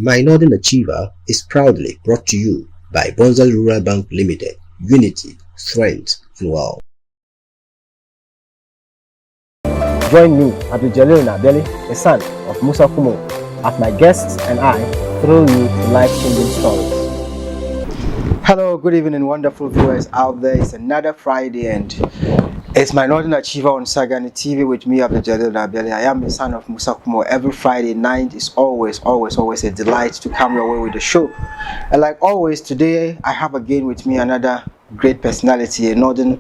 My Northern Achiever is proudly brought to you by Bonza Rural Bank Limited, Unity, Strength, and Wow. Join me, Abdul-Jalil Naabeli, the son of Musa Kumo, as my guests and I thrill you to life-changing stories. Hello, good evening, wonderful viewers out there. It's another Friday and it's my Northern Achiever on Sagani TV with me, Abdul-Jalil Naabeli. I am the son of Musa Kumo. Every Friday night is always a delight to come your way with the show. And like always, today I have again with me another great personality, a Northern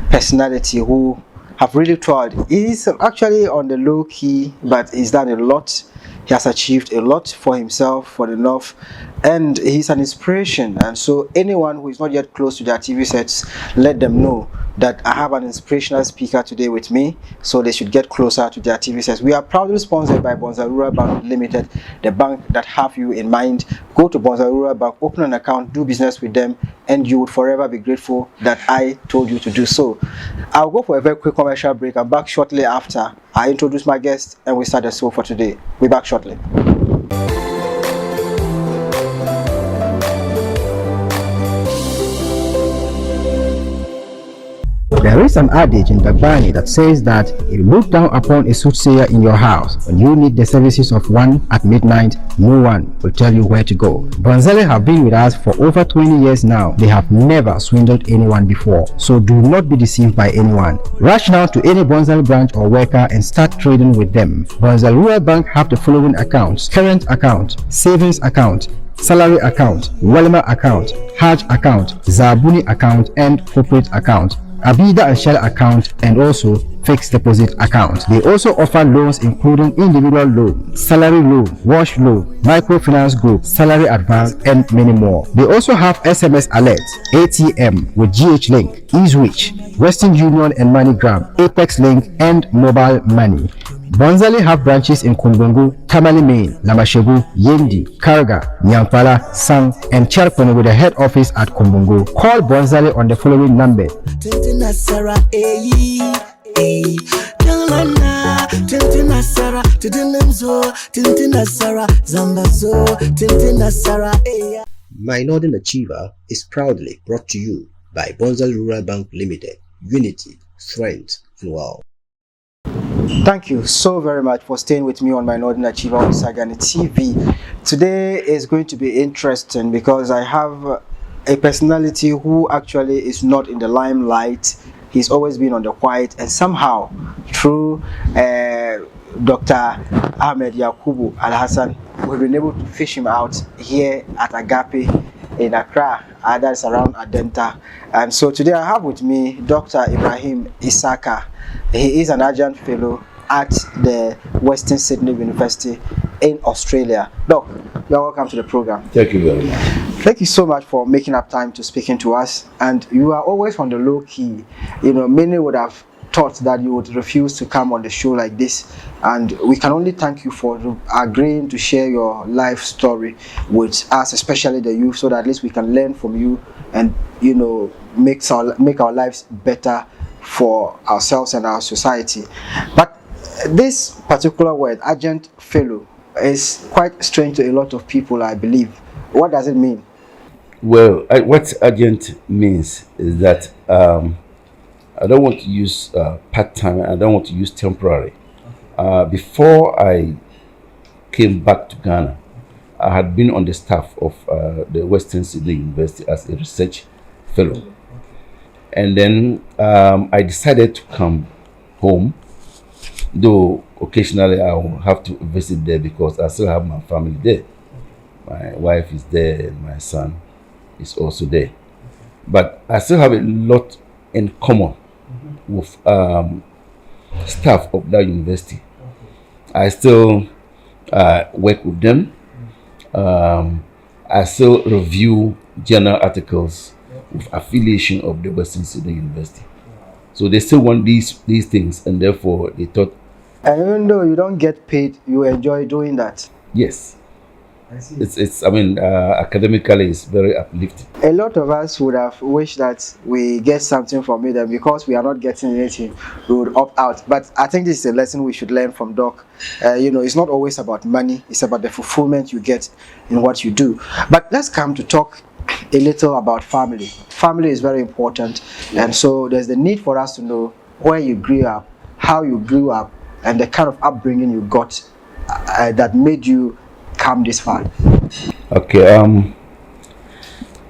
personality who have really tried. He's actually on the low key, but he's done a lot. He has achieved a lot for himself, for the North, and he's an inspiration. And so anyone who is not yet close to their TV sets, let them know that I have an inspirational speaker today with me, so they should get closer to their TV sets. We are proudly sponsored by Bonza Rural Bank Limited, the bank that have you in mind. Go to Bonza Rural Bank, open an account, do business with them, and you would forever be grateful that I told you to do so. I'll go for a very quick commercial break. I'm back shortly after I introduce my guest and we start the show for today. We'll be back shortly. There is an adage in Sagani that says that if you look down upon a soothsayer in your house, when you need the services of one at midnight, no one will tell you where to go. Bonzale have been with us for over 20 years now. They have never swindled anyone before, so do not be deceived by anyone. Rush now to any Bonzale branch or worker and start trading with them. Bonzale Rural Bank have the following accounts: current account, savings account, salary account, Walima account, Hajj account, Zabuni account, and corporate account, Abida and Shell account, and also fixed deposit account. They also offer loans including individual loan, salary loan, wash loan, microfinance group, salary advance, and many more. They also have SMS alert, ATM with GH Link, EaseReach, Western Union and MoneyGram, Apex Link, and mobile money. Bonzale have branches in Kumbungu, Tamale Main, Lamashegu, Yendi, Karga, Nyampala, Sang, and Charpone with a head office at Kumbungu. Call Bonzale on the following number: 8. My Northern Achiever is proudly brought to you by Bonza Rural Bank Limited, Unity, Strength, and Wow. Thank you so very much for staying with me on my Northern Achiever on Sagani TV. Today is going to be interesting because I have a personality who actually is not in the limelight. He's always been on the quiet, and somehow through Dr. Ahmed Yakubu Al-Hassan, we've been able to fish him out here at Agape in Accra, that's around Adenta. And so today I have with me Dr. Ibrahim Issaka. He is an adjunct fellow at the Western Sydney University in Australia. Doc, you're welcome to the program. Thank you very much. Thank you so much for making up time to speaking to us. And you are always on the low key. You know, many would have thought that you would refuse to come on the show like this, and we can only thank you for agreeing to share your life story with us, especially the youth, so that at least we can learn from you and, you know, make our lives better for ourselves and our society. But this particular word, adjunct fellow, is quite strange to a lot of people, I believe. What does it mean? Well, what adjunct means is that I don't want to use part-time, I don't want to use temporary. Before I came back to Ghana, I had been on the staff of the Western Sydney University as a research fellow. And then I decided to come home, though occasionally I will have to visit there because I still have my family there. My wife is there and my son is also there. But I still have a lot in common with staff of that university. I still work with them. I still review journal articles with affiliation of the Western Sydney University. So they still want these things, and therefore they thought. And even though you don't get paid, you enjoy doing that? Yes. It's I mean, academically, it's very uplifting. A lot of us would have wished that we get something from it, and because we are not getting anything, we would opt out. But I think this is a lesson we should learn from Doc. It's not always about money, it's about the fulfillment you get in what you do. But let's come to talk a little about family. Family is very important, and so there's the need for us to know where you grew up, how you grew up, and the kind of upbringing you got that made you come this far. Okay,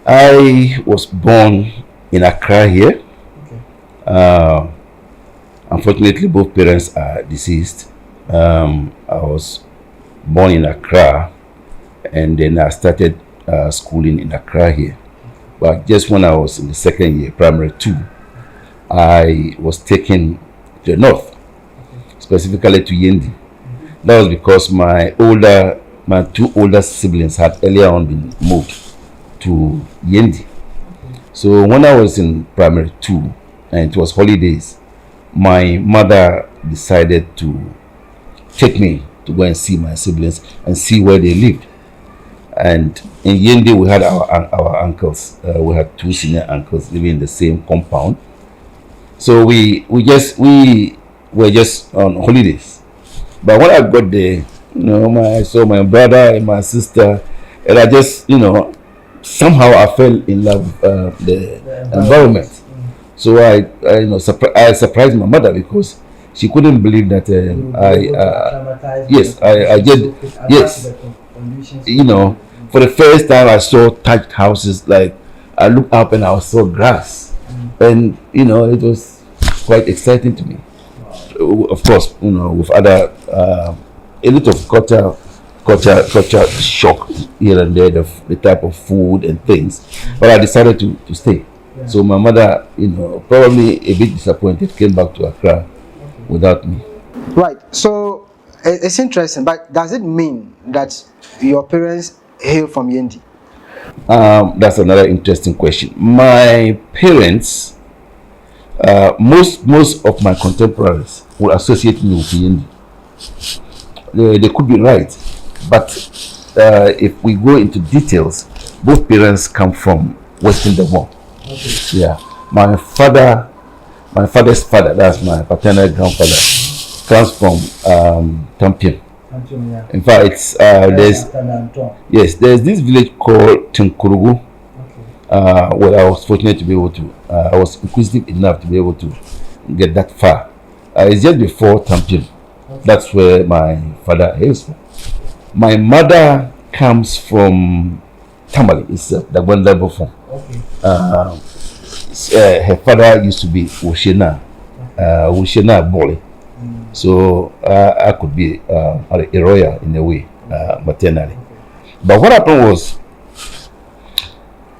I was born in Accra here. Okay. Unfortunately, both parents are deceased. I was born in Accra, and then I started schooling in Accra here. But just when I was in the second year, primary 2, I was taken to the north, specifically to Yendi. That was because my 2 older siblings had earlier on been moved to Yendi. So when I was in primary 2 and it was holidays, my mother decided to take me to go and see my siblings and see where they lived. And in Yendi we had our uncles. We had 2 senior uncles living in the same compound. So we were just on holidays. But when I got there, I saw my brother and my sister, and I just, somehow I fell in love with the environment. So I surprised my mother because she couldn't believe that I did. Yes, for the first time I saw thatched houses. Like I looked up and I saw grass, and it was quite exciting to me. Of course, with other a lot of culture shock here and there, the type of food and things. But I decided to stay. Yeah. So my mother, probably a bit disappointed, came back to Accra without me. Right. So it's interesting, but does it mean that your parents hail from Yendi? That's another interesting question. My parents, most of my contemporaries will associate me with Yendi. They could be right, but if we go into details, both parents come from Western Devon. Okay. Yeah, my father's father, that's my paternal grandfather, comes from Tampion. Yeah. In fact, it's there's this village called Tinkurugu, where I was fortunate to be able to. I was inquisitive enough to be able to get that far. It's just before Tampion. That's where my father hails from. My mother comes from Tamale. It's the Gwanda form. Her father used to be Ushena Bole. So I could be a royal in a way, maternally. But what happened was,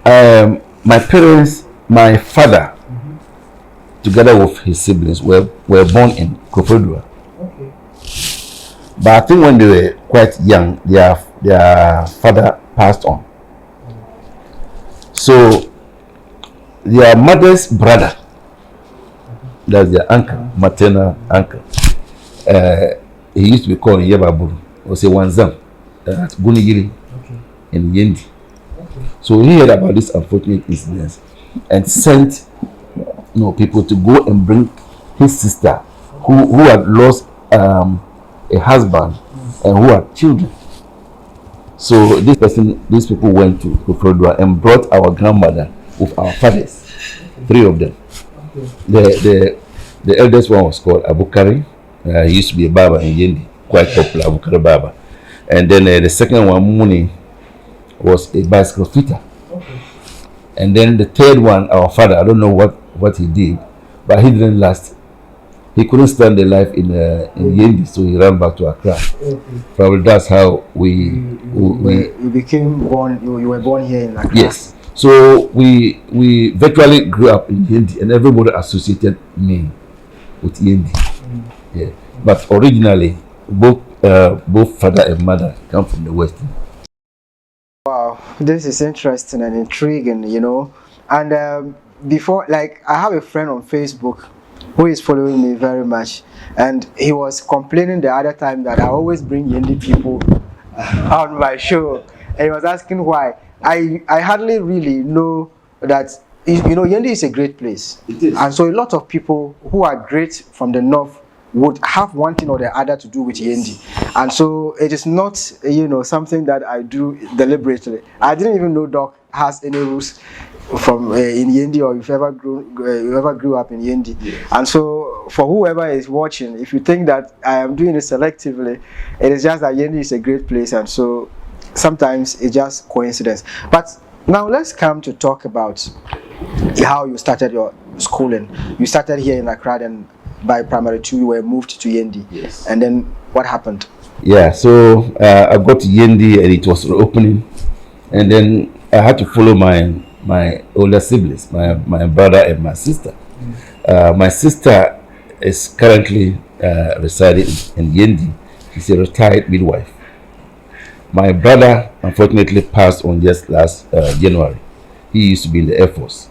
my parents, my father, together with his siblings, were born in Kofodua. But I think when they were quite young, their father passed on. So their mother's brother, that's their uncle, maternal uncle, he used to be called Yababuru, or say Wanzam, at Gunigiri in Yendi. So he heard about this unfortunate incident and sent people to go and bring his sister, who had lost a husband and who had children. So these people went to Kofrodua and brought our grandmother with our fathers, 3 of them. The eldest one was called Abukari. He used to be a barber in Yendi, quite popular, Abukari barber. And then the second one, Muni, was a bicycle fitter. And then the third one, our father, I don't know what he did, but he didn't last. He couldn't stand the life in Yendi, so he ran back to Accra. Probably that's how we became born. You were born here in Accra. Yes. So we virtually grew up in Yendi, and everybody associated me with Yendi. Yeah. But originally, both father and mother come from the West. Wow, this is interesting and intriguing, And before, I have a friend on Facebook who is following me very much, and he was complaining the other time that I always bring Yendi people on my show, and he was asking why. I hardly really know that. Yendi is a great place. It is. And so a lot of people who are great from the north would have one thing or the other to do with Yendi. And so it is not, something that I do deliberately. I didn't even know Doc has any roots from in Yendi, or if you ever grew up in Yendi. Yes. And so for whoever is watching, if you think that I am doing it selectively, it is just that Yendi is a great place, and so sometimes it's just coincidence. But now let's come to talk about how you started your schooling. You started here in Accra, and by primary 2 you were moved to Yendi. Yes. And then what happened? Yeah, so I got to Yendi and it was reopening, and then I had to follow my older siblings, my brother and my sister. My sister is currently residing in Yendi. She's a retired midwife. My brother unfortunately passed on just last January. He used to be in the Air Force.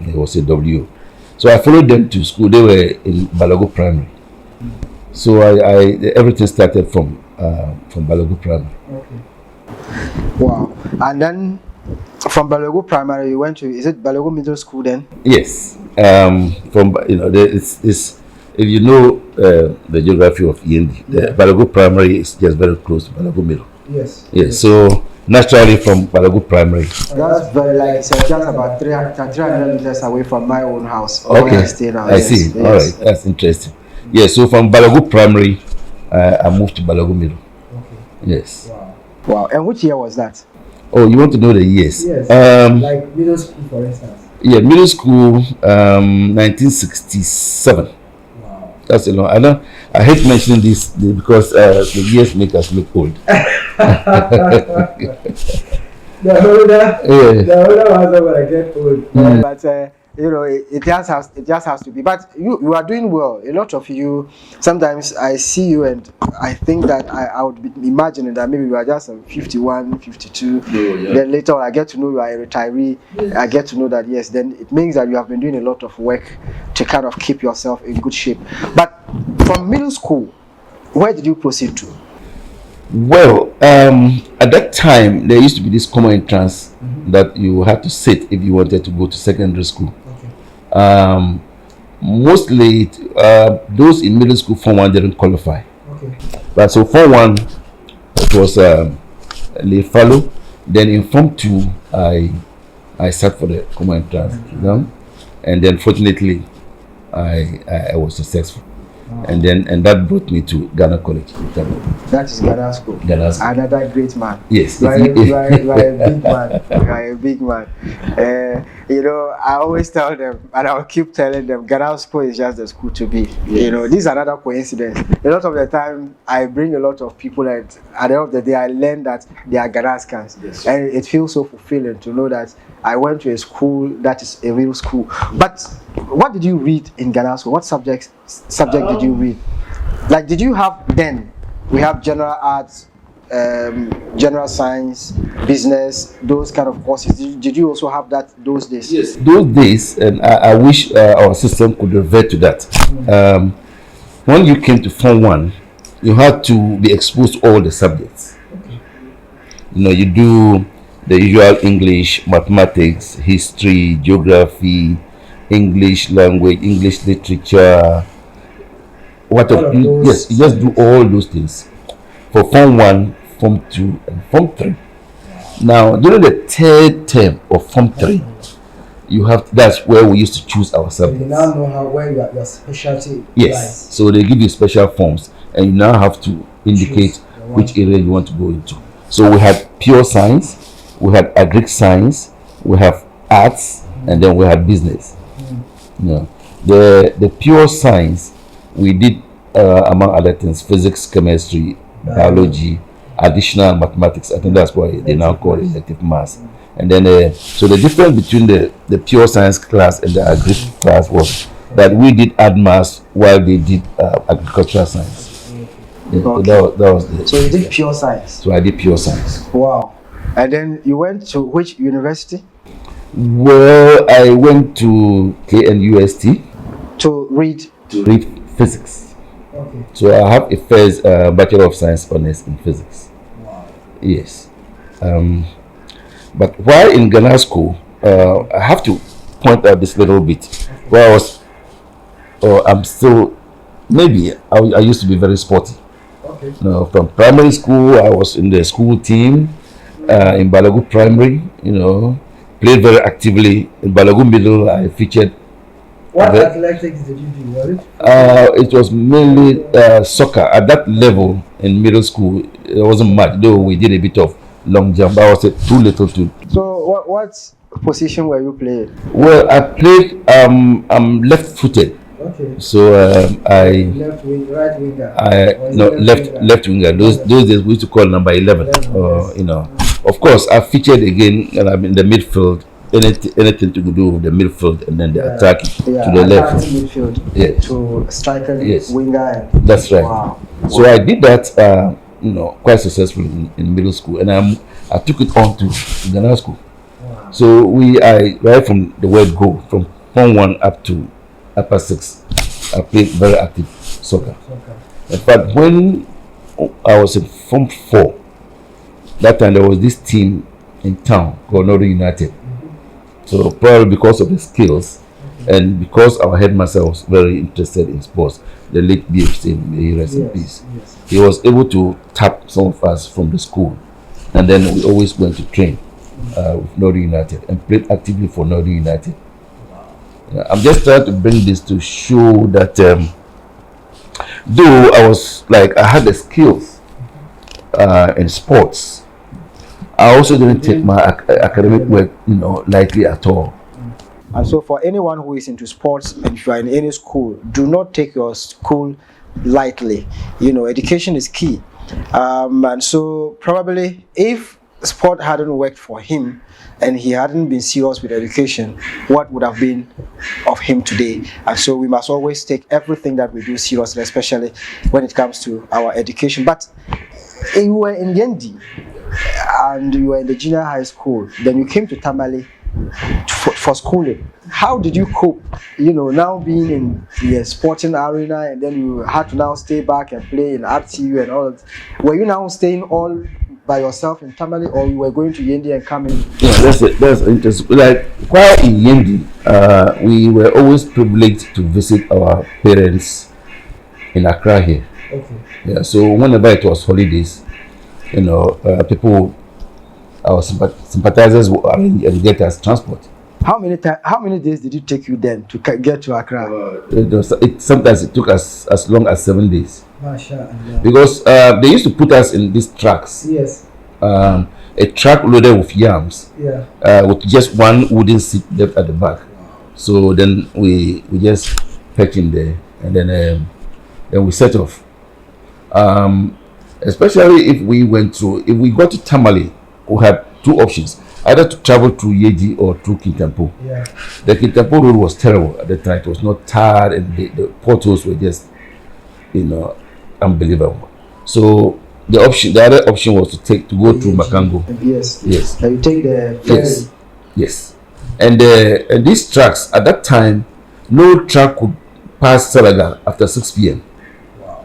He was a W. So I followed them to school. They were in Balago Primary. So everything started from Balago Primary. Okay. Wow. And then from Balago Primary you went to, is it Balago Middle School then? Yes. It's if you know the geography of Yendi, the Balago Primary is just very close to Balago Middle. Yes. Yes. So naturally from Balago Primary. That's very it's just about 300 meters away from my own house. Okay. Where I stay now. I see. Yes. All right. That's interesting. Yeah. So from Balago Primary, I moved to Balago Middle. Okay. Yes. Wow. And which year was that? Oh, you want to know the years? Yes. Like middle school, for instance. Yeah, middle school, 1967. Wow. That's a long. I hate mentioning this because the years make us look old. The older ones are gonna get old. But it just has to be. But you are doing well. A lot of you. Sometimes I see you and I think that I would be imagining that maybe you are just 51, 52. Then later on I get to know you are a retiree. Yes. I get to know that yes. Then it means that you have been doing a lot of work to kind of keep yourself in good shape. But from middle school, where did you proceed to? Well, at that time there used to be this common entrance that you had to sit if you wanted to go to secondary school. Okay. Mostly those in middle school Form 1 didn't qualify. Okay. But so Form 1 it was they follow. Then in Form 2 I sat for the common entrance exam, and then fortunately I was successful. And that brought me to Ghana College. That is Ghana School. Ghana School. Another great man. Yes. You are a big man. You are a big man. I always tell them, and I'll keep telling them, Ghana School is just the school to be. Yes. This is another coincidence. A lot of the time, I bring a lot of people, and at the end of the day, I learn that they are Ghanaians. Yes. And it feels so fulfilling to know that I went to a school that is a real school. But what did you read in Ghana School? What subject did you read? Like, did you have then? We have general arts, general science, business, those kind of courses. Did you also have that those days? Yes, those days, and I wish our system could revert to that. When you came to Form 1, you had to be exposed to all the subjects. Okay. You do the usual English, mathematics, history, geography, English language, English literature. Yes, you just do all those things for Form 1, Form 2, and Form 3. Now, during the third term of Form 3, that's where we used to choose our subjects. You now know where your specialty lies. Lies. So they give you special forms, and you now have to indicate which area you want to go into. So we had pure science, we had agric science, we have arts, and then we had business. The pure science, we did among other things physics, chemistry, biology, additional mathematics. I think that's why they now call it elective maths. And then so the difference between the pure science class and the agric class was that we did add maths while they did agricultural science. Okay. That was so you did pure science. So I did pure science. Wow. And then you went to which university? Well, I went to KNUST to read physics. Okay. So I have a first Bachelor of Science honors in physics. Wow. Yes. But while in Ghana school, I have to point out this little bit. Where I was, I'm still, maybe I used to be very sporty. Okay. No, from primary school, I was in the school team in Balagu Primary. Played very actively in Balagu Middle. I featured. What athletics did you do? Was it was mainly soccer at that level in middle school. It wasn't much, though we did a bit of long jump. I was too little to. So what position were you playing? Well, I played. I'm left-footed. Okay. So I Left wing, right winger. left winger. Those days we used to call number 11. Of course, I featured again, and I'm in the midfield. Anything to do with the midfield and then the attack to the left. Midfield. Yes. To striker, Yes. winger. That's right. Wow. So I did that, quite successfully in middle school, and I took it on to Ghana school. Wow. So I right from the word go, from Form 1 up to upper 6, I played very active soccer. In fact, when I was in Form 4, that time there was this team in town called Northern United. So probably because of the skills and because our headmaster was very interested in sports, the late BFC, may he rest in peace. Yes. He was able to tap some of us from the school, and then we always went to train with Northern United and played actively for Northern United. I'm just trying to bring this to show that though I had the skills in sports, I also didn't take my academic work, lightly at all. And so for anyone who is into sports, and if you are in any school, do not take your school lightly. Education is key. And so probably if sport hadn't worked for him and he hadn't been serious with education, what would have been of him today? And so we must always take everything that we do seriously, especially when it comes to our education. But you were in Yendi and you were in the junior high school, then you came to Tamale for schooling. How did you cope, now being in the sporting arena, and then you had to now stay back and play in RTU and all that? Were you now staying all by yourself in Tamale, or you were going to Yendi and coming? Yeah, that's interesting. Like while in Yendi, we were always privileged to visit our parents in Accra here. Okay. Yeah, so whenever it was holidays, people, our sympathizers would arrange and get us transport. How many days did it take you then to get to Accra? Sometimes it took us as long as 7 days. Mashallah. Because they used to put us in these trucks. Yes. A truck loaded with yams. Yeah. With just one wooden seat left at the back. So then we just packed in there, and then we set off. Especially if we got to Tamale, we had two options: either to travel through Yendi or through Kintampo. Yeah. The Kintampo road was terrible at the time. It was not tarred, and the potholes were just, unbelievable. So the other option was to go through Makango. Yes. Yes. And you take the ferry. Yes. And these trucks at that time, no truck could pass Salaga after 6 p.m. Wow.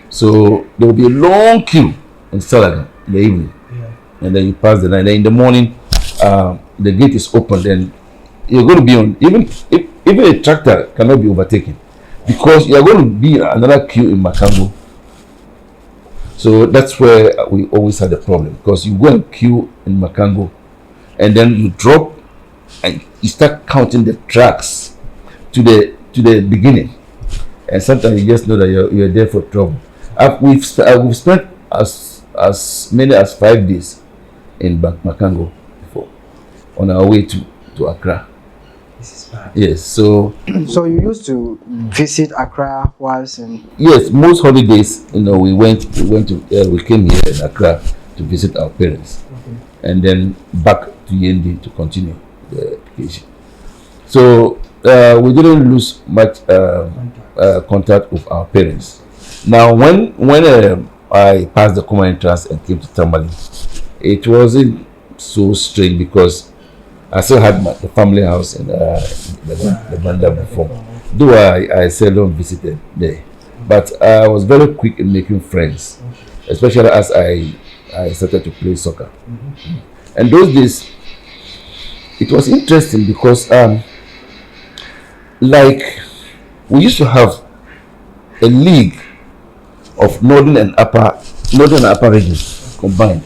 So there will be a long queue in Salaga in the evening. Yeah. And then you pass the night. Then in the morning, the gate is open. Then you're going to be on. Even a tractor cannot be overtaken because you are going to be in another queue in Makango. So that's where we always had a problem, because you go and queue in Makango, and then you drop and you start counting the tracks to the beginning, and sometimes you just know that you're there for trouble. We've spent as many as 5 days in Makango before on our way to Accra. This is bad. Yes, so you used to visit Accra once, and yes, most holidays, we came here in Accra to visit our parents, and then back to Yendi to continue the education. So we didn't lose much contact with our parents. Now, when I passed the common entrance and came to Tamale, it wasn't so strange because I still had the family house in the Banda before. Though I seldom visited there, but I was very quick in making friends, especially as I I started to play soccer. And those days, it was interesting because, like, we used to have a league of northern and upper regions combined,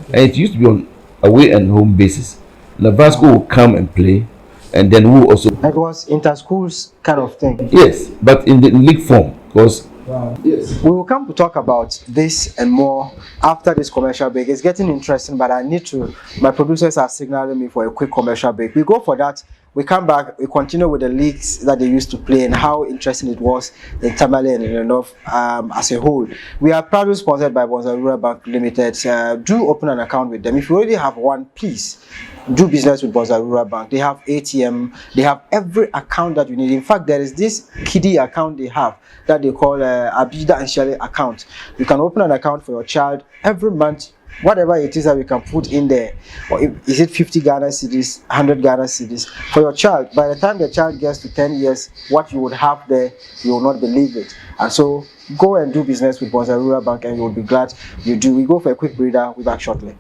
and it used to be on away and home basis. Navasco will come and play, and then we also. It was inter-schools kind of thing. Yes, but in the league form, because. Wow. Yes. We will come to talk about this and more after this commercial break. It's getting interesting, but I need to. My producers are signaling me for a quick commercial break. We go for that. We come back. We continue with the leagues that they used to play and how interesting it was in Tamale and in the North as a whole. We are proudly sponsored by Bonza Rural Bank Limited. Do open an account with them. If you already have one, please do business with Bonza Rural Bank. They have ATM. They have every account that you need. In fact, there is this kiddie account they have that they call Abida and Shelley account. You can open an account for your child every month, whatever it is that we can put in there. Or is it 50 Ghana cedis, 100 Ghana cedis for your child? By the time the child gets to 10 years, what you would have there, you will not believe it. And so go and do business with Bonza Rural Bank and you will be glad you do. We go for a quick breather. We'll be back shortly.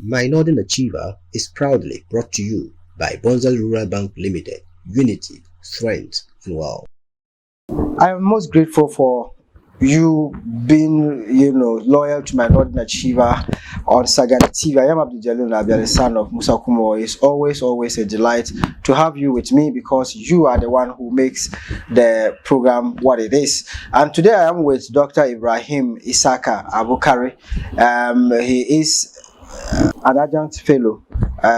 My Northern Achiever is proudly brought to you by Bonza Rural Bank Limited, Unity, Strength, and Wow. I am most grateful for you being, loyal to my Northern Achiever on Sagani TV. I am Abdul-Jalil, the son of Musa Kumo. It's always a delight to have you with me because you are the one who makes the program what it is. And today I am with Dr. Ibrahim Issaka Abukari. He is an adjunct fellow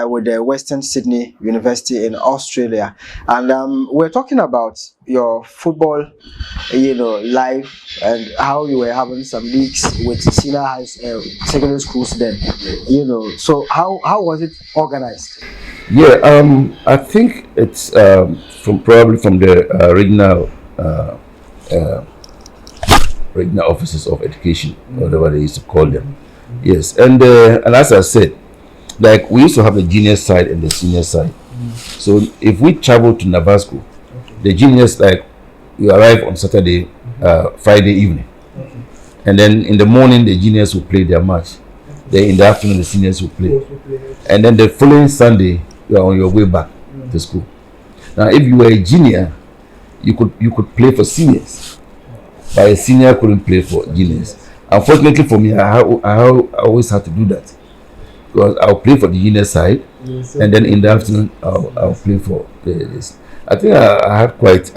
with the Western Sydney University in Australia, and we're talking about your football, life and how you were having some leagues with senior high secondary schools then. So how was it organized? Yeah, I think it's probably from the regional offices of education, whatever they used to call them. Yes, and as I said, like we used to have the junior side and the senior side. So if we travel to Navasco, the juniors, like, you arrive on Saturday, Friday evening, and then in the morning the juniors will play their match. Then in the afternoon the seniors will play, and then the following Sunday you are on your way back to school. Now, if you were a junior, you could play for seniors, but a senior couldn't play for juniors. Unfortunately for me, I always had to do that because I'll play for the junior side, and then in the afternoon I'll play for this. I think I had quite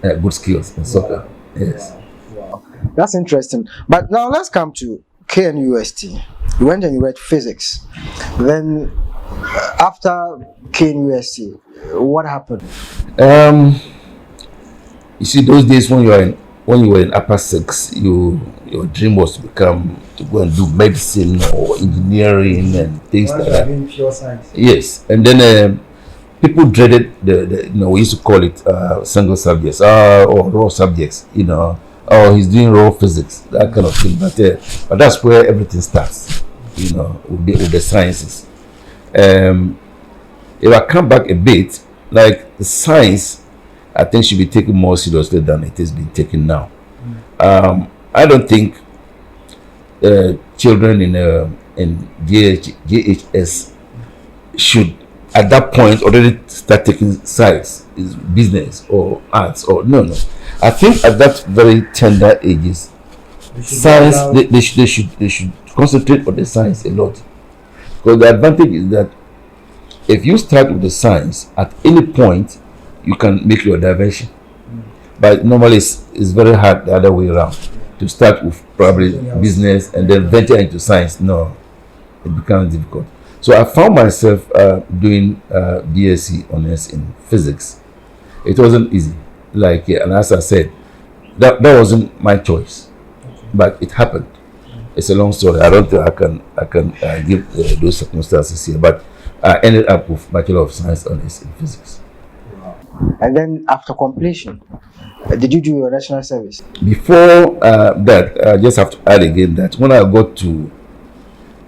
good skills in soccer. Yes. Wow. That's interesting. But now let's come to KNUST. You went and you read physics. Then after KNUST, what happened? You see, those days when you were in upper six, your dream was to go and do medicine or engineering and things like that. Pure science. Yes, and then people dreaded we used to call it single subjects or raw subjects. Oh, he's doing raw physics, that kind of thing. But that's where everything starts. With the sciences. If I come back a bit, like the science, I think should be taken more seriously than it is being taken now. I don't think children in JHS should at that point already start taking science, is business or arts or no. I think at that very tender ages, science they should concentrate on the science a lot, because the advantage is that if you start with the science at any point, you can make your diversion. But normally it's very hard the other way around, to start with probably business and then venture into science. No, it becomes difficult. So I found myself doing BSc honors in physics. It wasn't easy, and as I said, that wasn't my choice, but it happened. It's a long story. I don't think I can give those circumstances here, but I ended up with Bachelor of Science honors in physics. And then after completion, did you do your national service? Before that, I just have to add again that when I got to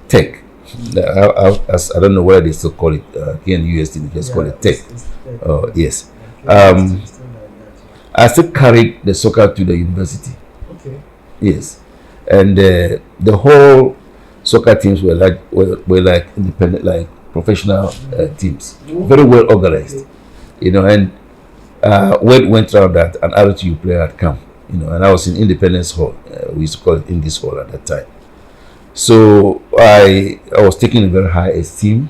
Tech, I don't know whether they still call it KNUST, they just call it Tech. Yes. I still carried the soccer to the university. Okay. Yes, and the whole soccer teams were like independent, like professional teams, very well organized. You know, and word went around that an RTU player had come. You know, and I was in Independence Hall. We used to call it Indies Hall at that time. So I was taking a very high esteem.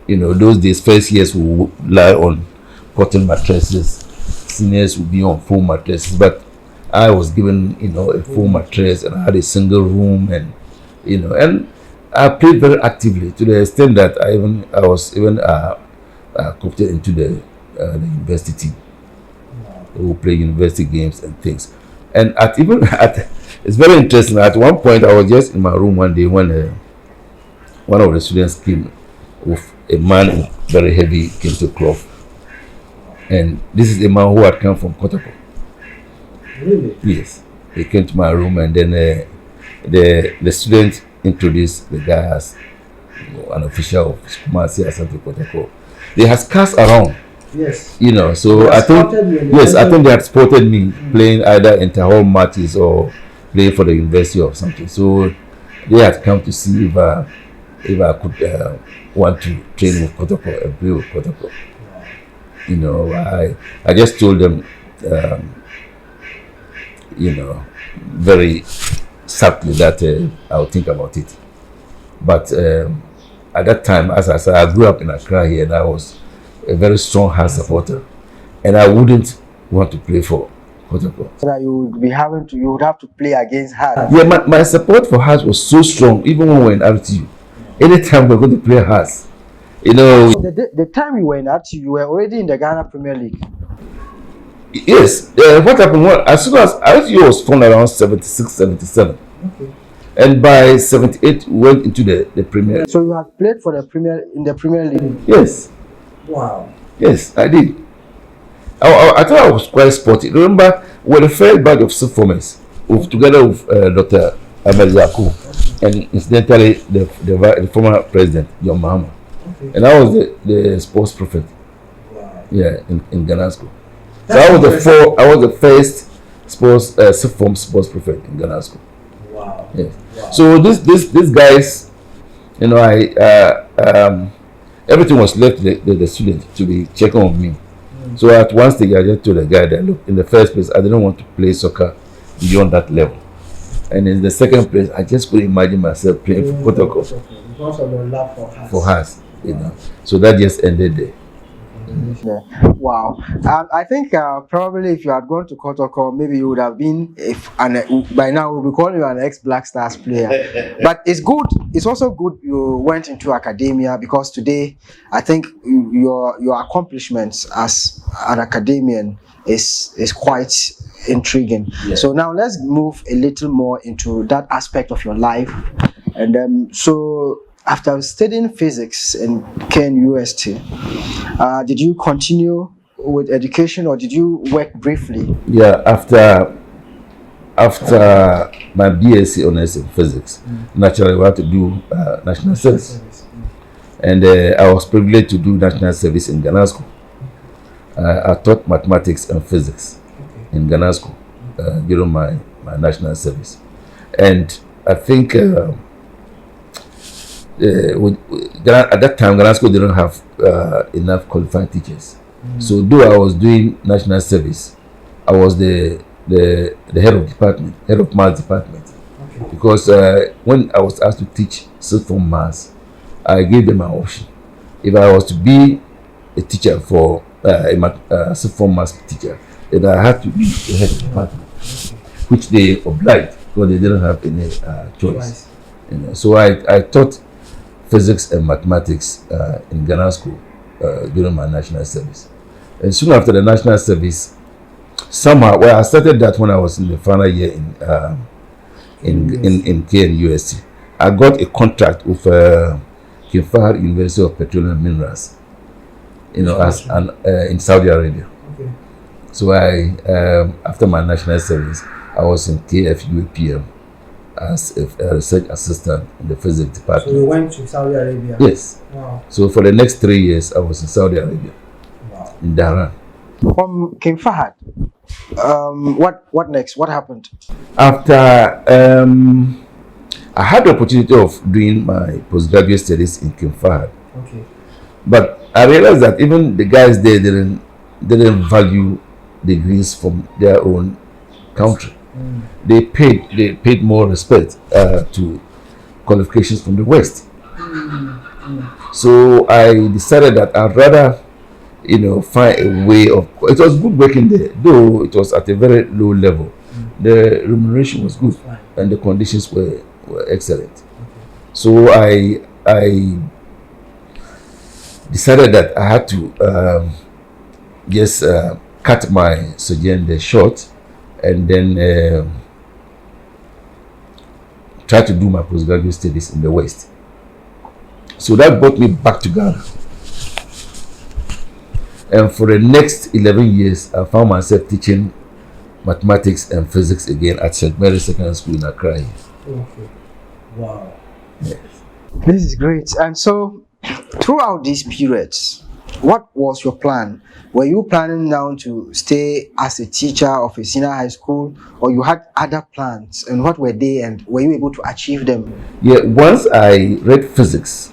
You know, those days, first years we would lie on cotton mattresses, seniors would be on foam mattresses, but I was given, you know, a full mattress, and I had a single room, and you know, and I played very actively to the extent that I was even coopted into the university team. We would play university games and things, and it's very interesting. At one point, I was just in my room one day when one of the students came with a man in very heavy kente cloth, and this is a man who had come from Kotoko. Really? Yes, he came to my room, and then the student introduced the guy as, you know, an official of Kumasi Asante Kotoko. They had cast around. Yes. You know, so I think they had spotted me playing either inter-hall matches or playing for the university or something. So they had come to see if I could want to train with Kotoko and play with Kotoko. You know, I just told them, you know, very subtly that I'll think about it. But at that time, as I said, I grew up in Accra here, and I was a very strong Heart supporter, and I wouldn't want to play for Kotoko. So that you would have to play against Heart. Yeah, my support for Heart was so strong, even when we were in RTU. Anytime we were going to play Heart, you know. So the time you were in RTU, you were already in the Ghana Premier League. Yes, what happened was, as soon as RTU was formed around 76, 77. Okay. And by 78, we went into the Premier. So you had played for the Premier League? Yes. Wow. Yes, I did. I thought I was quite sporty. Remember, we were the first batch of sub-formers, together with Dr. Abdul-Jalil, and incidentally, the former president, John Mahama. Okay. And I was the sports prophet. Wow. Yeah, in Ghana school. So I was the first sub-form sports prophet in Ghana school. Wow. Yes. Wow. So these guys, you know, everything was left to the student to be checking on me. So at one stage, I just told the guy that, look, in the first place, I didn't want to play soccer beyond that level. And in the second place, I just couldn't imagine myself playing for Kotoko. Because of your love for Heart. For Heart, you know. So that just ended there. Yeah. Wow. I think probably if you had gone to Kotoko, maybe you would have been, by now we'll be calling you an ex-Black Stars player. But it's good. It's also good you went into academia, because today I think your accomplishments as an academician is quite intriguing. Yeah. So now let's move a little more into that aspect of your life. And so after studying physics in KNUST, did you continue with education, or did you work briefly? Yeah, after my BSc honors in physics, naturally we had to do national service. And I was privileged to do national service in Ghana school. I taught mathematics and physics in Ghana school during my national service. And I think at that time, Ghana school didn't have enough qualified teachers. So though I was doing national service, I was the head of maths department. Okay. Because when I was asked to teach sixth-form maths, I gave them an option. If I was to be a teacher for a sixth-form maths teacher, then I had to be the head of the department, which they obliged because they didn't have any choice. You know, so I taught physics and mathematics in Ghana school during my national service. And soon after the national service, somehow, I started that when I was in the final year in KNUST. I got a contract with Kifahar University of Petroleum and Minerals, you know, as in Saudi Arabia. Okay. So after my national service, I was in KFUAPM as a research assistant in the physics department. So you went to Saudi Arabia? Yes. Wow. So for the next 3 years, I was in Saudi Arabia. Wow. In Dhahran. From King Fahad, what next? What happened? After I had the opportunity of doing my postgraduate studies in King Fahad, Okay. but I realized that even the guys there didn't value degrees from their own country. They paid more respect to qualifications from the West. So I decided that I'd rather, find a way of. It was good working there, though it was at a very low level. The remuneration was good, and the conditions were excellent. So I decided that I had to just cut my sojourn there short, and then try to do my postgraduate studies in the West. So that brought me back to Ghana. And for the next 11 years, I found myself teaching mathematics and physics again at St. Mary's Secondary School in Accra. Okay. Wow. Yes. This is great. And so, throughout these periods, what was your plan? Were you planning now to stay as a teacher of a senior high school, or you had other plans? And what were they? And were you able to achieve them? Yeah. Once I read physics,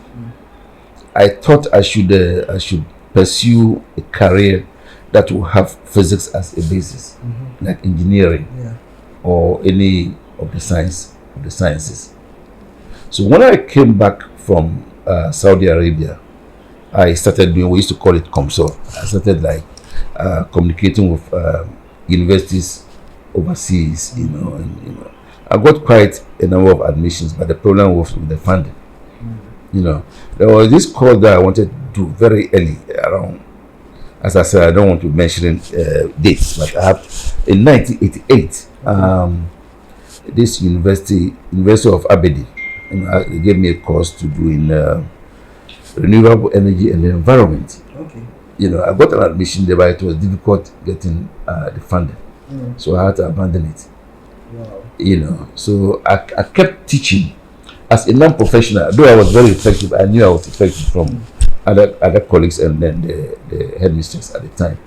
I thought I should pursue a career that will have physics as a basis, like engineering or any of the sciences. So when I came back from Saudi Arabia, I started doing, we used to call it COMSOL. I started communicating with universities overseas, and I got quite a number of admissions, but the problem was with the funding. There was this course that I wanted to do very early, around, as I said, I don't want to mention dates, but I have in 1988, this University of Aberdeen, they gave me a course to do in renewable energy and the environment. Okay. I got an admission there, but it was difficult getting the funding, so I had to abandon it. Wow. So I kept teaching as a non-professional. Though I was very effective, I knew I was effective from other colleagues and then the headmistress at the time.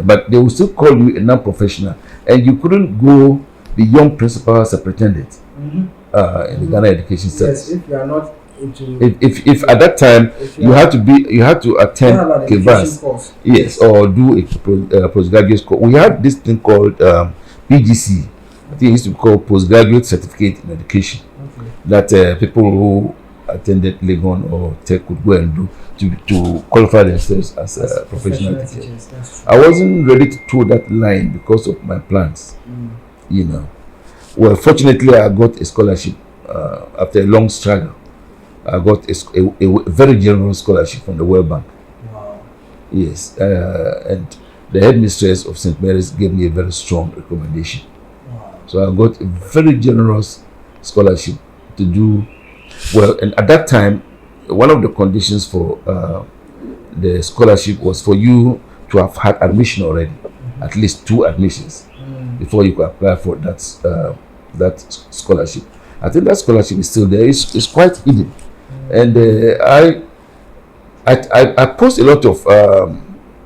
But they will still call you a non-professional, and you couldn't go beyond principal superintendent in the Ghana education service. Yes, if you are not into. If at that time you had to attend Kivas, yes, or do a postgraduate course. We had this thing called PGC. I think it used to be called Postgraduate Certificate in Education. Okay. That people who attended Legon or Tech could go and do to qualify themselves as a professional teacher. I wasn't ready to toe that line because of my plans. Well, fortunately, I got a scholarship after a long struggle. I got a very generous scholarship from the World Bank. Wow. Yes, and the headmistress of St. Mary's gave me a very strong recommendation. Wow. So I got a very generous scholarship to do well. And at that time, one of the conditions for the scholarship was for you to have had admission already, at least 2 admissions, before you could apply for that scholarship. I think that scholarship is still there. It's quite hidden, and I post a lot of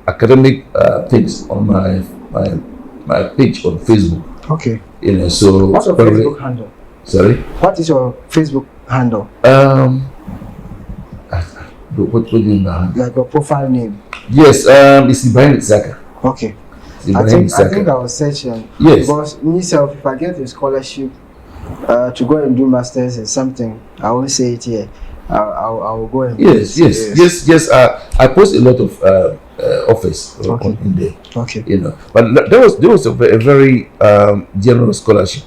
academic things on my page on Facebook. Okay. So what's your Facebook handle? Sorry. What is your Facebook handle? What do you mean by handle? Like your profile name. Yes. It's Ibrahim Issaka. Okay. Ibrahim Issaka. I think I was searching. Yes. Because myself, if I get a scholarship to go and do masters in something, I won't say it here. I will go and. Yes. I post a lot of offers in there. Okay. But there was a very generous scholarship,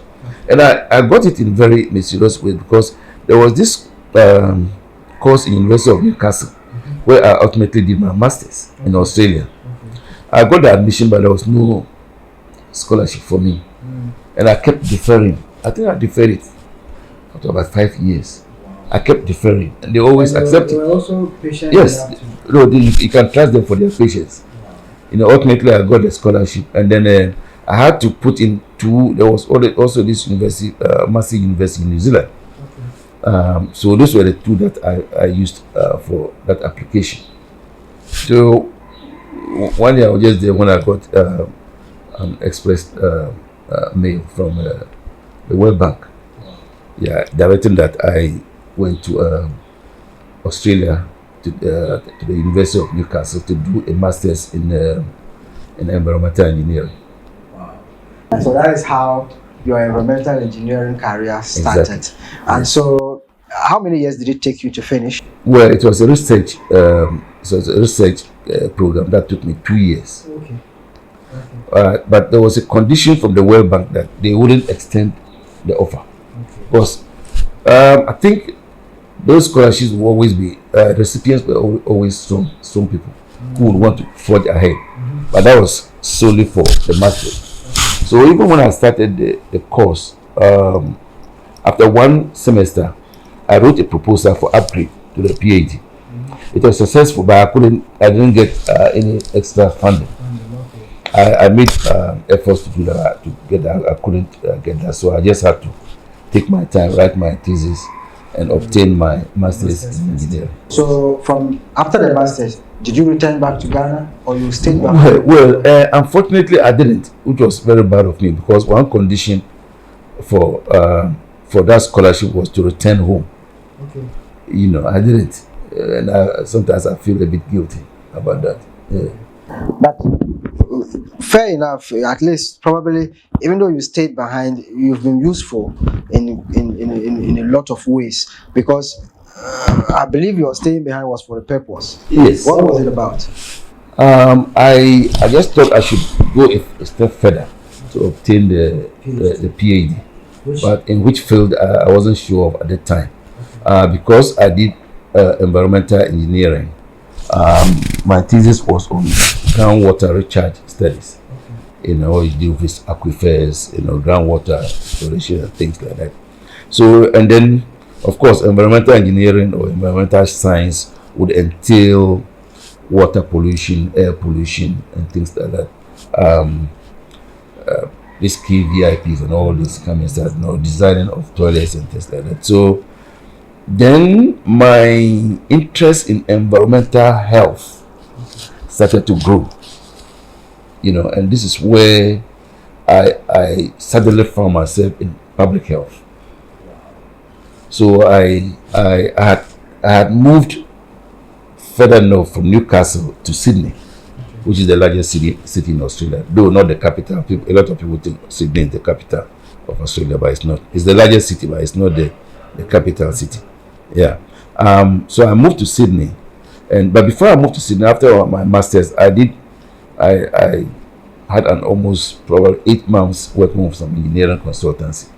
and I got it in very mysterious way, because there was this course in University of Newcastle where I ultimately did my masters in Australia. I got the admission, but there was no scholarship for me, and I kept deferring. I think I deferred it after about 5 years. I kept deferring, and they always accepted. They were also patient. Yes, no, you can trust them for their patience. Ultimately I got the scholarship, and then I had to put in 2. There was also this university, Massey University in New Zealand. So those were the 2 that I used for that application. So one day I was just there when I got an express mail from the World Bank. Yeah, directing that I went to Australia to the University of Newcastle to do a master's in environmental engineering. Wow. So that is how your environmental engineering career started. Exactly. And so, how many years did it take you to finish? Well, it was a research program that took me 2 years. Okay. But there was a condition from the World Bank that they wouldn't extend the offer. Because I think those scholarships will always be recipients were always strong people who would want to forge ahead. But that was solely for the masters. So even when I started the course, after one semester, I wrote a proposal for upgrade to the PhD. It was successful, but I didn't get any extra funding. I made efforts to do that, to get that. I couldn't get that, so I just had to take my time, write my thesis, and obtain my master's in engineering. So, from after the master's, did you return back to Ghana, or you stayed back? Well, unfortunately, I didn't, which was very bad of me, because one condition for that scholarship was to return home. Okay. You know, I didn't, and sometimes I feel a bit guilty about that. Yeah. But fair enough, at least probably, even though you stayed behind, you've been useful in a lot of ways, because I believe your staying behind was for a purpose. Yes. What was it about? I just thought I should go a step further to obtain the PhD, but in which field I wasn't sure of at the time. Because I did environmental engineering. My thesis was on groundwater recharge studies. You know, you deal with aquifers, you know, groundwater exploration and things like that. So, and then, of course, environmental engineering or environmental science would entail water pollution, air pollution, and things like that. These key VIPs and all this coming inside, you know, designing of toilets and things like that. So, then my interest in environmental health started to grow, you know, and this is where I suddenly found myself in public health. So I had moved further north from Newcastle to Sydney, which is the largest city in Australia, though not the capital. A lot of people think Sydney is the capital of Australia, but it's not. It's the largest city, but it's not the capital city. Yeah. So I moved to Sydney, but before I moved to Sydney, after my masters, I had an almost probably 8 months working with some engineering consultancy.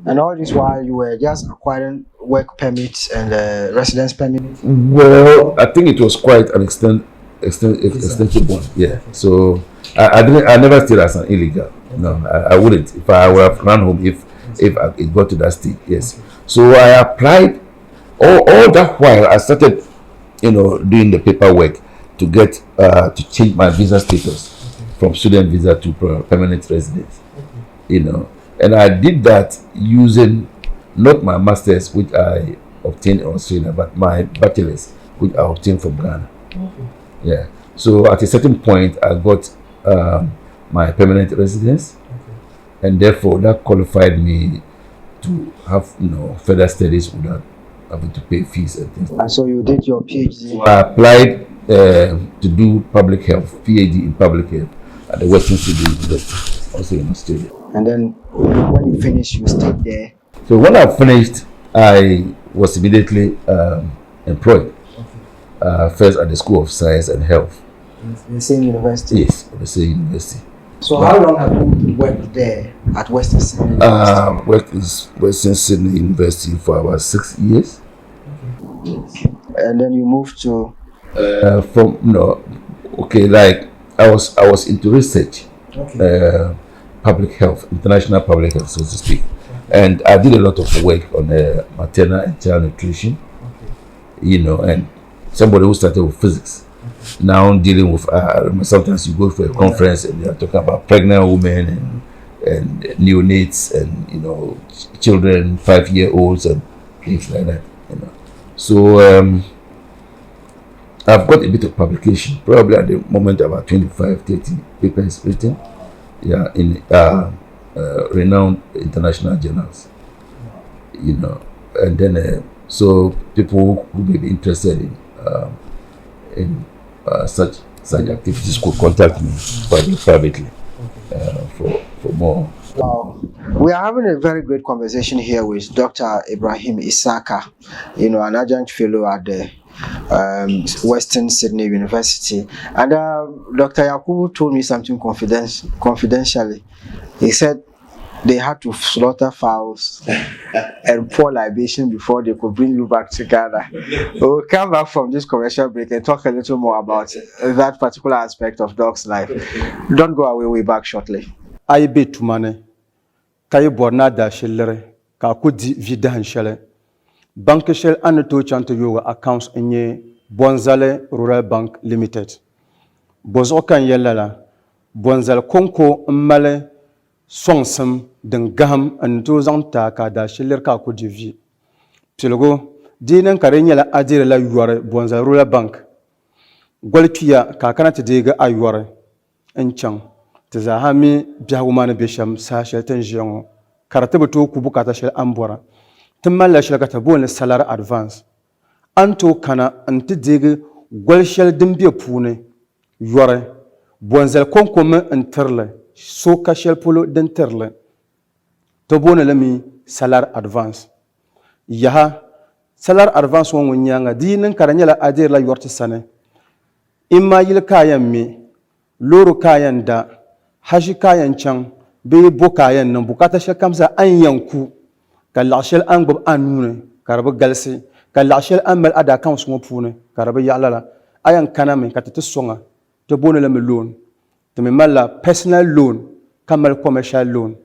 And all this while you were just acquiring work permits and residence permits? Well, I think it was quite an extensive one. Yeah. So I never stayed as an illegal. No, I wouldn't. If I would have run home if it got to that stage. Yes. So I applied. All that while I started, you know, doing the paperwork to get to change my visa status from student visa to permanent residence. You know, and I did that using not my master's, which I obtained in Australia, but my bachelor's, which I obtained from Ghana. Yeah. So at a certain point, I got my permanent residence, and therefore that qualified me to have, you know, further studies without having to pay fees and things. And so you did your PhD? So I applied to do public health, PhD in public health at the Western Sydney University, also in Australia. And then when you finished, you stayed there? So when I finished, I was immediately employed, first at the School of Science and Health. In the same university? Yes, at the same university. So how long have you worked there at Western Sydney University? Worked at Western Sydney University for about 6 years. And then you moved to? Like I was into research, public health, international public health, so to speak. And I did a lot of work on maternal and child nutrition, you know, and somebody who started with physics. Now dealing with sometimes you go for a conference and they are talking about pregnant women and neonates and, you know, children, 5-year-olds and things like that, you know. So I've got a bit of publication, probably at the moment about 25, 30 papers written, yeah, in renowned international journals, you know, and then so people who may be interested in such activities could contact me privately for more. Wow. We are having a very great conversation here with Dr. Ibrahim Issaka, you know, an adjunct fellow at the Western Sydney University. And Dr. Yakubu told me something confidentially. He said they had to slaughter fowls and pour libation before they could bring you back to Ghana. We'll come back from this commercial break and talk a little more about that particular aspect of dog's life. Don't go away, we'll be back shortly. I be to money. Kay borna da shillere ka kudi vidahan shele. Bank shell and to chanto yoga accounts in Bonzale Rural Bank Limited. Bozokan yelala. Bonzal konko male songsam den gaham and to zanta ka da shiller ka kudi vi. Pilogo dinan karenyala adire la yuare Bonzal Rural Bank. Gwalkiya ka kanata dega ayuare enchang. Tazahami biahumana bisham sashel tenjion karatabuto kubukata shel ambora timala shel katabon salary advance anto kana antidig gol shel dimbia pune yore bonzel konkome interle soka shel polo denterle to bona lami salary advance yaha salary advance won nyanga dinin karanyala adir la yorti sane imma yil kayan mi loro kayan da haji kayan can be bo kayan nan bukata shel kamsa an yanku ka lashel an gbab anune karba galsi ka lashel an mal ada kan sun pune karba yalala ayan kana min ka tata songa to bona la loan to me mala personal loan kamal commercial loan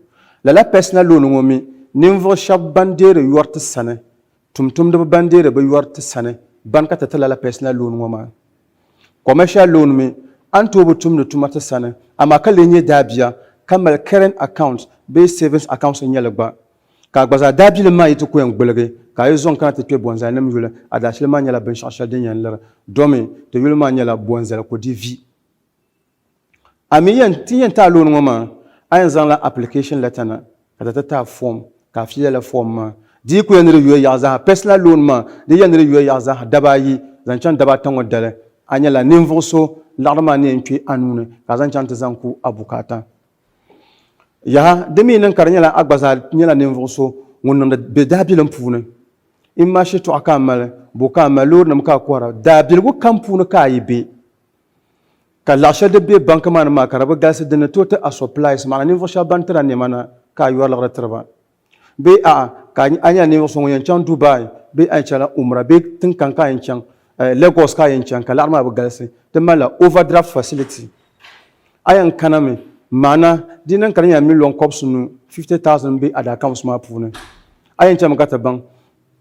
la personal loan ngomi nimvo shab bandere yorta sane tumtum de bandere be yorta sane ban ka tata la personal loan ngoma commercial loan mi anto butum de tumata sane amakale nye dabia kamal current account be savings account nyalagba ka gbaza dabile ma yitu ko ngbolege ka yezon kan te bonza nam yula adashile ma nyala ben shashal de nyanler domi to yula ma nyala bonza ko divi amiyen tiyen ta lonu ngoma ayen zan la application letter na ka ta form ka fiye la form ma di ko yenre yuye yaza personal loan ma di yenre yuye yaza dabayi zan chan daba tango dale anyala nimvoso larma ne npi anune kazan chante zanku abukata ya demi nan karnyala agbaza nyala nimvoso wonnam da be dabilan pune imma shi to aka mal buka malur nam ka kwara dabil go kampune ka yibe ka lasha de be bank man ma karaba gas de na tota a supplies ma nimvoso bantra ne mana ka yor la retraba be a ka anya nimvoso won chan Dubai be a chala umra be tin kan ka chan Lagos ka chan ka larma ba galse de mala overdraft facility ayan kaname mana dinan karanya million cops nu 50,000 be ada accounts ma pune ayan chama kata bang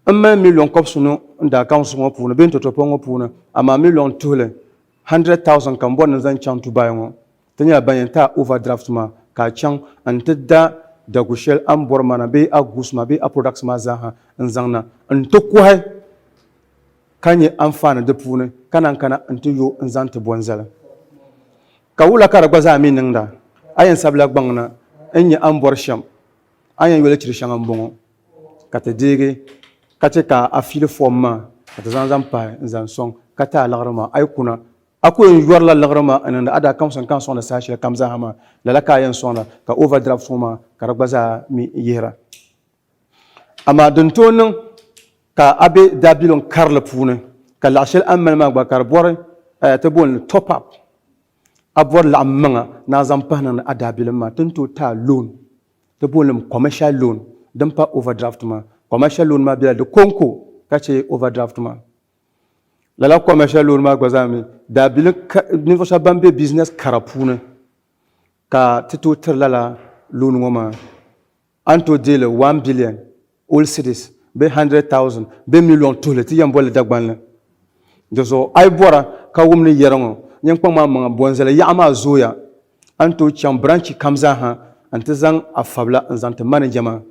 amma million cops nu nda accounts ma pune be toto pongo pune ama million tole 100,000 kan bon zan chan to buy ngo tanya bayan ta overdraft ma ka chan antida da gushel an bor mana be agus ma be a products ma zaha nzangna ntoko hay kanye amfana de pune kana ntiyo nzante bonzala kawula kara gbaza mi ningda ayen sabla gbangna enye ambor sham ayen wele chiri shanga mbongo kata dege kate ka afile forma kata zanzan pa nzan song kata lagrama ay kuna ako en yorla lagrama ananda ada kamson kanson la sashi kamza hama la ka yen sona ka overdraft soma kara gbaza mi yera ama dontonon ka abe dabilon karla pune ka lashel amal ma gba karbore te bon top up abor la manga na zampana adabil ma tunto ta loan te bon commercial loan dan pa overdraft ma commercial loan ma bila de konko kache overdraft ma la commercial loan ma gba zami dabil niveau sa bambe business karapune ka tito terlala loan ngoma anto dele 1 billion all cities be 100,000 be million tole ti yambole dagban jozo ay bora ka wumni yerango nyang pama manga bonzela yama zoya anto cham branch kamza ha antazang afabla nzante manajama.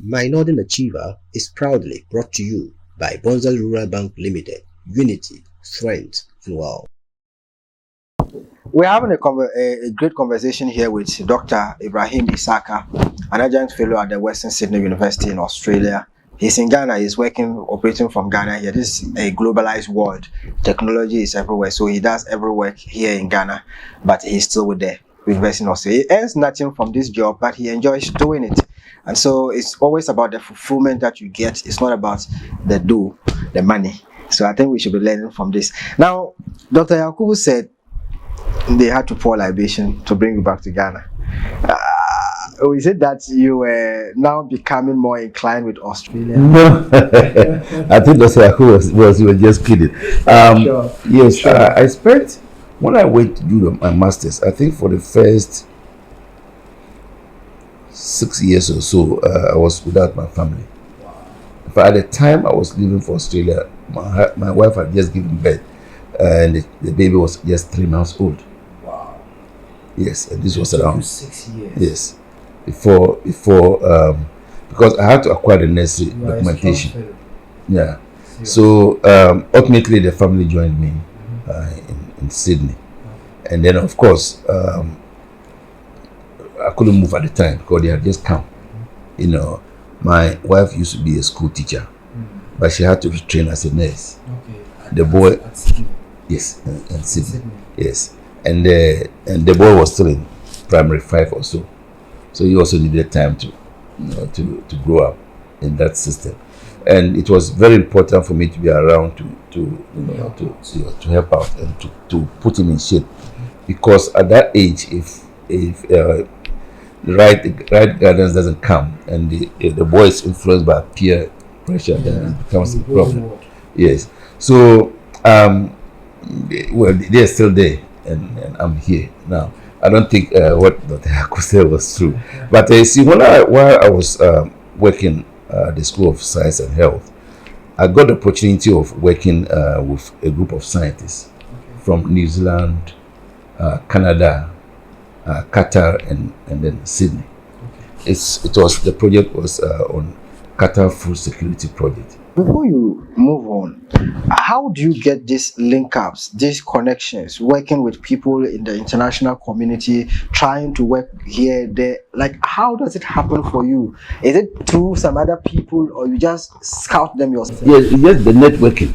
My Northern Achiever is proudly brought to you by Bonzal Rural Bank Limited, Unity, strength, and wealth. We're having a great conversation here with Dr. Ibrahim Issaka, an adjunct fellow at the Western Sydney University in Australia. He's in Ghana. He's operating from Ghana here. This is a globalized world. Technology is everywhere, so he does every work here in Ghana, but he's still with the university in Australia. He earns nothing from this job, but he enjoys doing it. And so it's always about the fulfillment that you get. It's not about the money. So I think we should be learning from this. Now, Dr. Yakubu said they had to pour libation to bring you back to Ghana. Is it that you were now becoming more inclined with Australia? No, I think Dr. Yakubu was you were just kidding. Sure. Yes, Sure. I spent, when I went to do my master's, I think for the first 6 years or so, I was without my family. But at the time I was leaving for Australia, my wife had just given birth, and the baby was just 3 months old. Wow. Yes, and this was around 6 years. yes, before because I had to acquire the necessary documentation. Yeah. So ultimately the family joined me in Sydney, and then of course I couldn't move at the time because they had just come. You know, my wife used to be a school teacher, but she had to retrain as a nurse. Okay. The boy, At Sydney. yes, in Sydney, yes, and the boy was still in primary 5 or so, so he also needed time to, to grow up in that system, and it was very important for me to be around to help out and to put him in shape, because at that age, if the right guidance doesn't come and if the boy is influenced by peer pressure, then it becomes a problem. Yes. So well, they're still there, and I'm here now. I don't think what Dr. Yaku said was true, but see, while I was working at the School of Science and Health, I got the opportunity of working with a group of scientists from New Zealand, Canada, Qatar, and then Sydney. The project was on Qatar Food Security Project. Before you move on, how do you get these link-ups, these connections, working with people in the international community, trying to work here, there? Like, how does it happen for you? Is it through some other people, or you just scout them yourself? Yes, it's just the networking.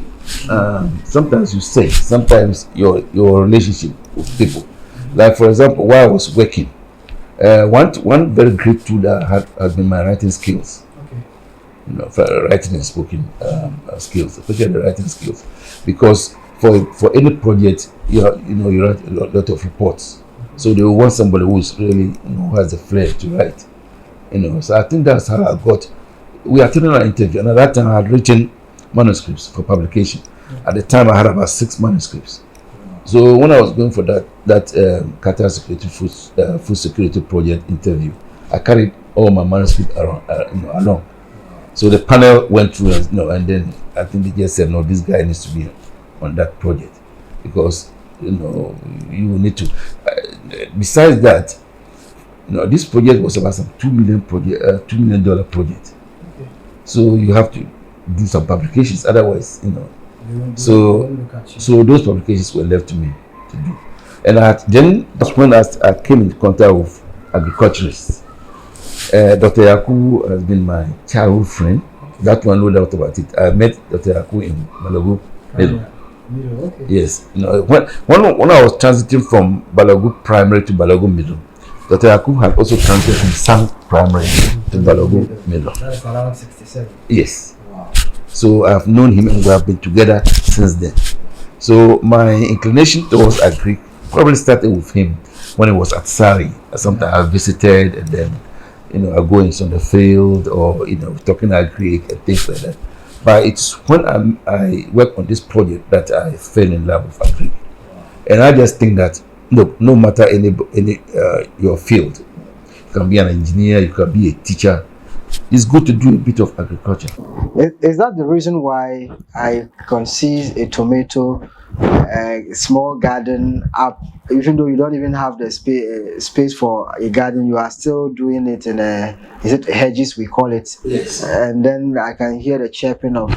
Sometimes you say, sometimes your relationship with people. Like, for example, while I was working, one very great tool that has been my writing skills. For writing and spoken skills, especially the writing skills, because for any project, you write a lot of reports, so they will want somebody who is really who has the flair to write. So I think that's how I got. We attended an interview, and at that time I had written manuscripts for publication. At the time I had about 6 manuscripts. So when I was going for that Qatar food security project interview, I carried all my manuscripts along. So the panel went through, and then I think they just said, no, this guy needs to be on that project, because you need to. Besides that, this project was about some $2 million project. Okay. So you have to do some publications, otherwise, So those publications were left to me to do, and then that's when I came into contact with agriculturists. Dr. Yaku has been my childhood friend. That one, no doubt about it. I met Dr. Yaku in Balagu Middle. Okay. Yes. When I was transiting from Balagu Primary to Balagu Middle, Dr. Yaku had also transited from Sang Primary to Balagu Middle. That's around 67. Yes. Wow. So I've known him, and we have been together since then. So my inclination towards agri probably started with him when he was at Sari. Sometimes I visited, and then I go in on the field, or talking agri and things like that. But it's when I work on this project that I fell in love with agri, and I just think that no matter any your field, you can be an engineer, you can be a teacher. It's good to do a bit of agriculture. Is that the reason why I can see a tomato a small garden up, even though you don't even have the space for a garden, you are still doing it in a, is it hedges we call it? Yes. And then I can hear the chirping of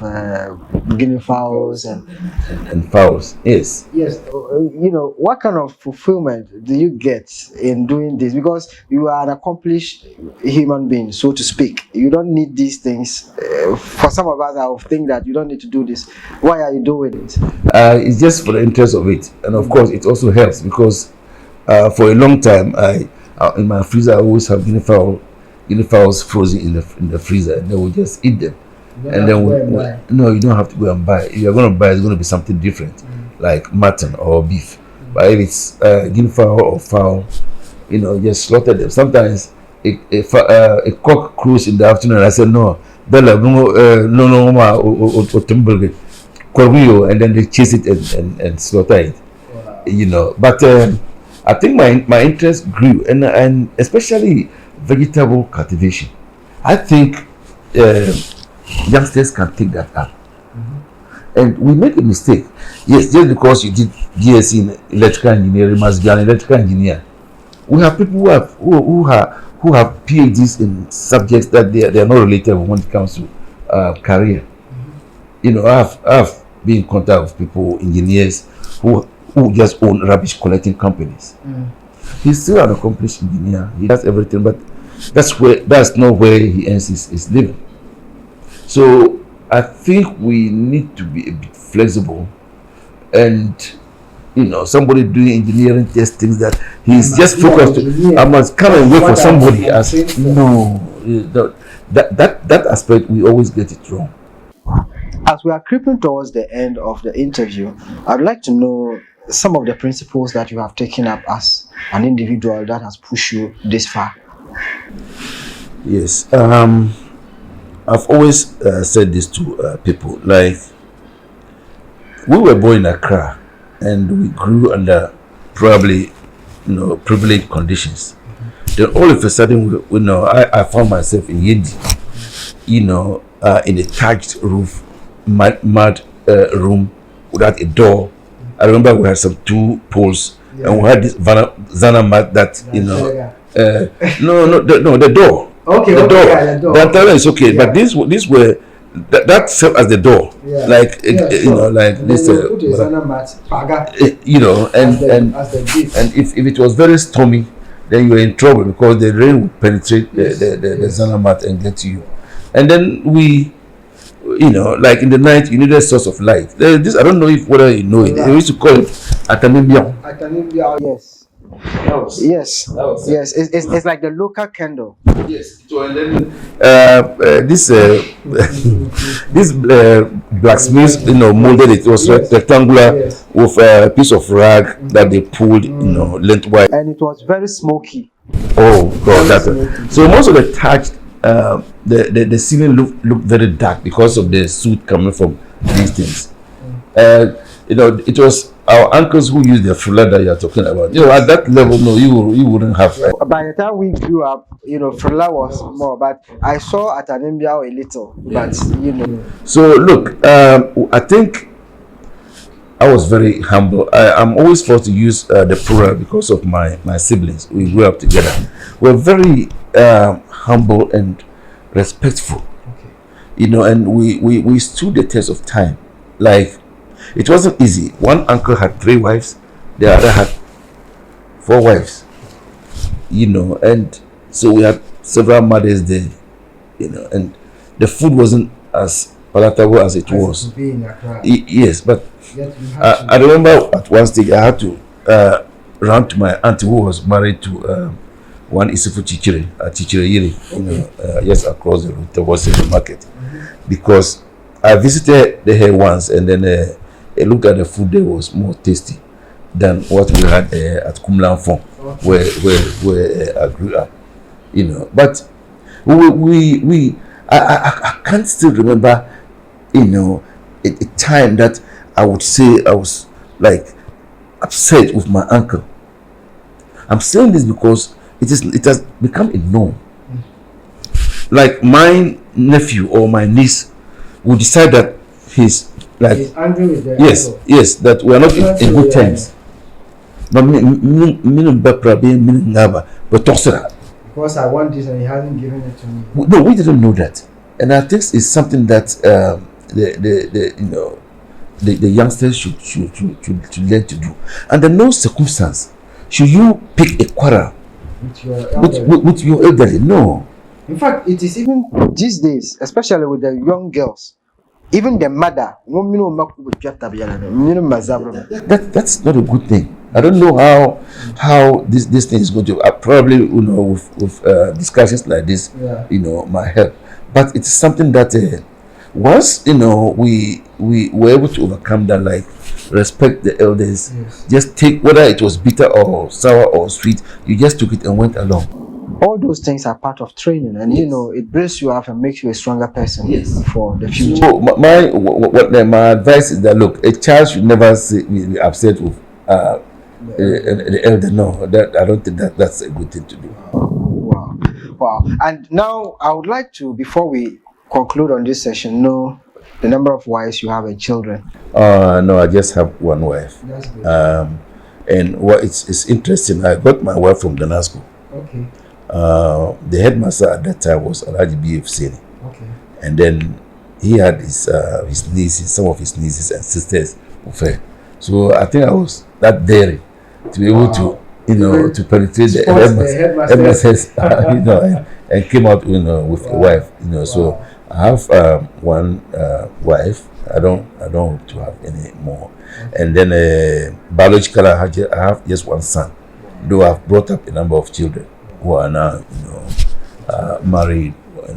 guinea fowls and fowls. Yes. yes. You know, what kind of fulfillment do you get in doing this? Because you are an accomplished human being, so to speak. You don't need these things. For some of us, I would think that you don't need to do this. Why are you doing it? It's just for the interest of it, and of course, it also helps because for a long time, I in my freezer I always have guinea fowls frozen in the freezer, and then we just eat them. And then no, you don't have to go and buy. If you're going to buy, it's going to be something different, like mutton or beef. But if it's guinea fowl or fowl, you know, just slaughter them. Sometimes a cock crows in the afternoon. And I said, no, Bella, no, and then they chase it and slaughter it. Wow. You know, but I think my interest grew, and especially vegetable cultivation. I think youngsters can take that up. And we make a mistake. Yes, just because you did BSc in electrical engineering, must be an electrical engineer. We have people who have PhDs in subjects that they are not related when it comes to career. You know, I've been in contact with people, engineers who just own rubbish collecting companies. He's still an accomplished engineer. He does everything, but that's not where he earns his living. So I think we need to be a bit flexible, and you know, somebody doing engineering just thinks that he's just focused. I must come and wait for somebody. No, that aspect we always get it wrong. As we are creeping towards the end of the interview, I'd like to know some of the principles that you have taken up as an individual that has pushed you this far. Yes, I've always said this to people. Like, we were born in Accra, and we grew under probably, you know, privileged conditions. Then all of a sudden, we know, I found myself in Yendi, you know, in a thatched roof, mud room without a door. I remember we had some 2 poles, and we had this Zana mat that, you know, the door. Okay, the door. Yeah, the door. The antenna is okay, but these were that served as the door, like you know, like and this. You know, and if it was very stormy, then you were in trouble because the rain would penetrate the Zana mat and get to you. And then we, you know, like in the night, you needed a source of light. This I don't know whether you know it. They used to call it atanimbiao. Yes. Yes. It's like the local candle. Yes. So and then this blacksmiths, you know, molded it. It was rectangular with a piece of rag that they pulled, you know, lengthwise. And it was very smoky. Oh God, that's it. So most of the thatched, the ceiling looked very dark because of the soot coming from these things. You know, it was our uncles who used the frulla that you are talking about. You know, at that level, no, you wouldn't have. By the time we grew up, you know, frulla was more, but I saw at Anambia a little, but you know. So look, I think I was very humble. I'm always forced to use the plural because of my siblings. We grew up together. We're very humble and respectful. Okay. You know, and we stood the test of time. Like, it wasn't easy. One uncle had 3 wives, the other had 4 wives. You know, and so we had several mothers there. You know, and the food wasn't as palatable as it was. Yes, but I remember at one stage I had to run to my auntie who was married to one Isifu Chichire, Yiri, you know, yes, across the road towards the market, because I visited her once, and then I looked at the food there was more tasty than what we had at Kumlan Fong, where I grew up, you know. But I can't still remember, you know, a time that I would say I was like upset with my uncle. I'm saying this because it has become a norm. Like my nephew or my niece would decide that he's Like, He's angry with the yes, uncle. yes, that we are not in good terms. No, but Because I want this and he hasn't given it to me. no, we didn't know that, and I think it's something that the youngsters should learn to do. Under no circumstance should you pick a quarrel with your elderly. No. In fact, it is even these days, especially with the young girls, even the mother. That's not a good thing. I don't know how this thing is going to probably with discussions like this might help, but it's something that once we were able to overcome that, like respect the elders. Yes. Just take, whether it was bitter or sour or sweet, you just took it and went along. All those things are part of training, and it builds you up and makes you a stronger person for the future. So my advice is that, look, a child should never be upset with the elder. No, that I don't think that's a good thing to do. Wow. And now I would like to, before we conclude on this session, know the number of wives you have and children. No, I just have one wife. That's good. And what it's interesting, I got my wife from Glasgow. Okay. The headmaster at that time was Alhaji B.F. Seni. Okay. And then he had his nieces, some of his nieces and sisters of her. So I think I was that daring to be able to to penetrate the headmasters, and came out with a wife. So I have one wife. I don't hope to have any more. And then biologically, I have just one son, though I've brought up a number of children who are now married,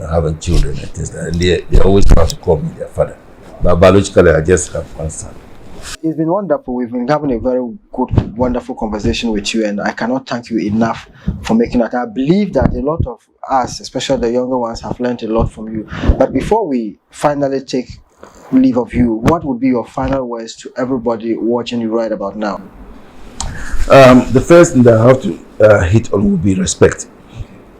having children and things like that. And they always try to call me their father, but biologically I just have one son. It's been wonderful. We've been having a very good, wonderful conversation with you, and I cannot thank you enough for making that. I believe that a lot of us, especially the younger ones, have learned a lot from you. But before we finally take leave of you, what would be your final words to everybody watching you right about now? The first thing that I have to hit on would be respect.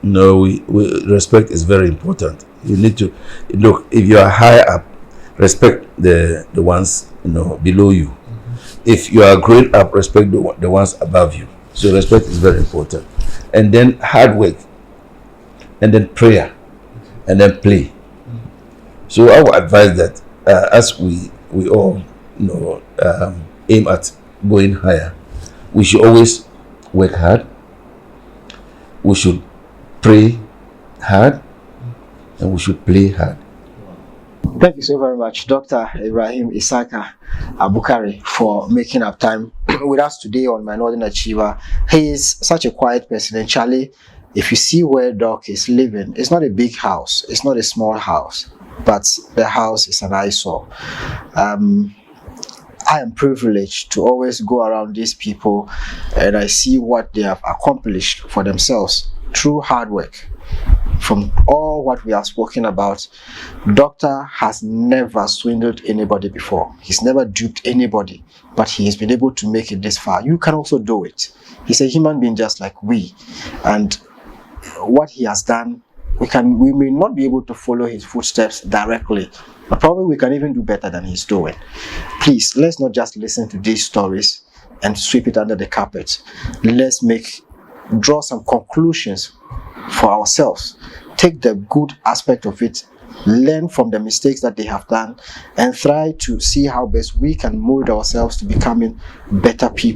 Respect is very important. You need to look, if you are high up, respect the ones below you. If you are growing up, respect the ones above you. So respect is very important. And then hard work, and then prayer, and then play. So I would advise that as we all aim at going higher, we should always work hard, we should pray hard, and we should play hard. Thank you so very much, Dr. Ibrahim Issaka Abukari, for making up time with us today on My Northern Achiever. He is such a quiet person, and Charlie, if you see where Doc is living, it's not a big house, it's not a small house, but the house is an eyesore. I am privileged to always go around these people, and I see what they have accomplished for themselves through hard work. From all what we have spoken about, Doctor has never swindled anybody before. He's never duped anybody, but he has been able to make it this far. You can also do it. He's a human being just like we, and what he has done, we may not be able to follow his footsteps directly, but probably we can even do better than he's doing. Please, let's not just listen to these stories and sweep it under the carpet. Let's draw some conclusions for ourselves. Take the good aspect of it, learn from the mistakes that they have done, and try to see how best we can mold ourselves to becoming better people.